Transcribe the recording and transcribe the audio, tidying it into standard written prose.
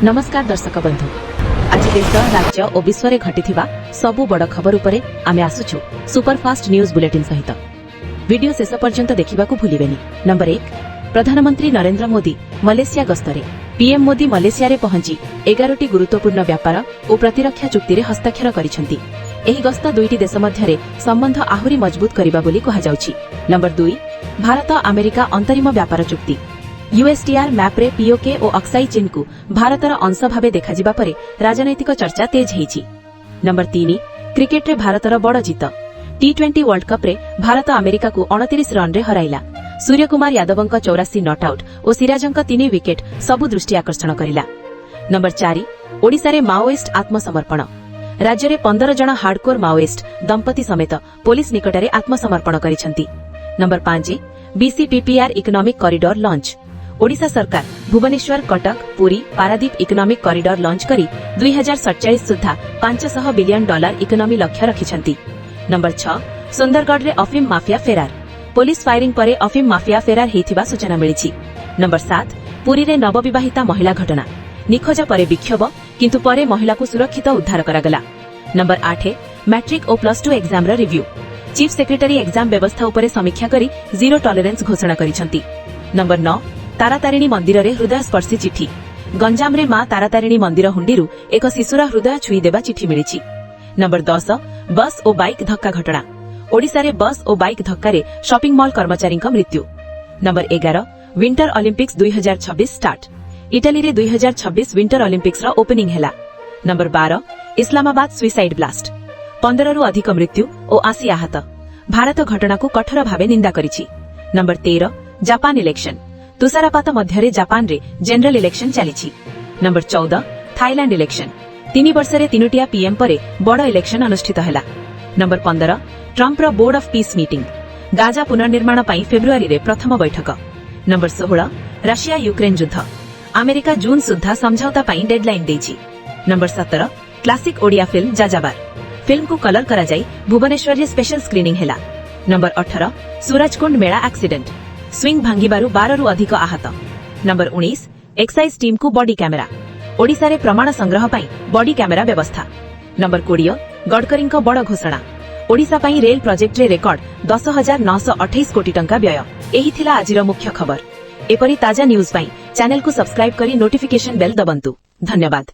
नमस्कार दर्शक बंधु, आज देश राज्य और विश्व में घटिथिबा सबु बड़ खबर उपरे आमे आसुछु सुपरफास्ट न्यूज बुलेटिन सहित। वीडियो शेष पर्यंत देखा भूलिबेनी। नंबर 1, प्रधानमंत्री नरेंद्र मोदी मलेशिया गस्तरे। पीएम मोदी मलेशिया रे पहुंची 11टी गुरुत्वपूर्ण व्यापार और प्रतिरक्षा चुक्ति रे हस्ताक्षर करिसेंती। एही गस्त दुईटी देश मध्यरे संबंध आहुरी मजबूत करिबा बोली कहा जाउछि। नंबर 2, भारत अमेरिका अंतरिम व्यापार चुक्ति। यूएसटीआर मैप रे पीओके और अक्साई चीन को भारतर अंश भावे देखाजिबा परे राजनैतिक चर्चा तेज हेछि। नंबर 3, क्रिकेट रे भारतर बड़ जीत। टी20 वर्ल्ड कप रे भारत अमेरिका को 29 रन रे हराइला। सूर्यकुमार यादवंक 84 नॉट आउट और सिराजंक 3 विकेट सबु दृष्टि आकर्षण करिला। नंबर 4, ओडिसा रे माओइस्ट आत्मसमर्पण। राज्य रे 15 जण हार्डकोर माओइस्ट दंपति समेत पुलिस निकटरे आत्मसमर्पण करिसेंती। Number 5, BCPPR economic corridor launch. Odisha सरकार Bhubaneswar, Cuttack, Puri, Paradip economic corridor launch करी 2047 सुधा $500 बिलियन इकोनॉमी लक्ष्य रखिछंती। नंबर 6, सुंदरगढ़ रे अफीम माफिया फेरार। पुलिस फायरिंग परे अफीम माफिया फेरार हेथिबा सूचना मिलिछि। नंबर 7, पुरी रे नवविवाहिता महिला घटना। निखोज परे विक्षोभ किंतु परे महिला को सुरक्षित उद्धार करागला। नंबर 8, मैट्रिक और +2 एग्जाम रो रिव्यू। चीफ सेक्रेटरी एग्जाम व्यवस्था उपरे समीक्षा करी जीरो टॉलरेंस घोषणा करिसंती। नंबर 9, तारातारिणी मंदिर रे हृदय स्पर्शी चिठी। गंजाम रे मां तारातारिणी मंदिर हुंडीरू एक शिशुर हृदय छुई देबा चिठी मिलिछि। नंबर 10, बस और बाइक धक्का घटना। ओडिसा रे बस और बाइक धक्का रे शॉपिंग मॉल कर्मचारी मृत्यु। Number 11, winter Olympics 2026 start. Italy रे 2026 विंटर ओलंपिक्स रा ओपनिंग हैला। Number 12, Islamabad suicide blast. 15 रु अधिक मृत्यु और 80 आहत। भारत घटना को कठोर भावे निंदा करिछि। Number 13, Japan election. तुषारपात मध्यरे जापान रे जनरल इलेक्शन चलिछि। Number 14, Thailand election. 3 वर्ष रे 3टिया पीएम परे बड़ इलेक्शन अनुष्ठित हैला। नंबर 15, ट्रम्प रो board of peace meeting. Gaza पुनर्निर्माण पई फेब्रुआरी रे प्रथम बैठक। नंबर 16, रशिया यूक्रेन युद्ध। अमेरिका जून सुधा समझौता पई डेडलाइन देछि। Number 17, classic Odia film Jajabara. Film को कलर करा जाई भुवनेश्वर रे स्पेशल स्क्रीनिंग हैला। Number 18, Surajkund Mela accident. Swing भांगिबारु 12 रु अधिक आहत। नंबर 19, एक्साइज टीम को बॉडी कैमेरा। ओडिसा रे प्रमाण संग्रह पई बॉडी कैमेरा व्यवस्था। नंबर 20, गडकरी को बड़ घोषणा। ओडिसा पई रेल प्रोजेक्ट रे रेकर्ड 10,928 कोटी टंका व्यय। एही थिला आजिर मुख्य खबर। एपरी ताजा न्यूज पई चैनल को सब्सक्राइब करी नोटिफिकेशन बेल दबंतु। धन्यवाद।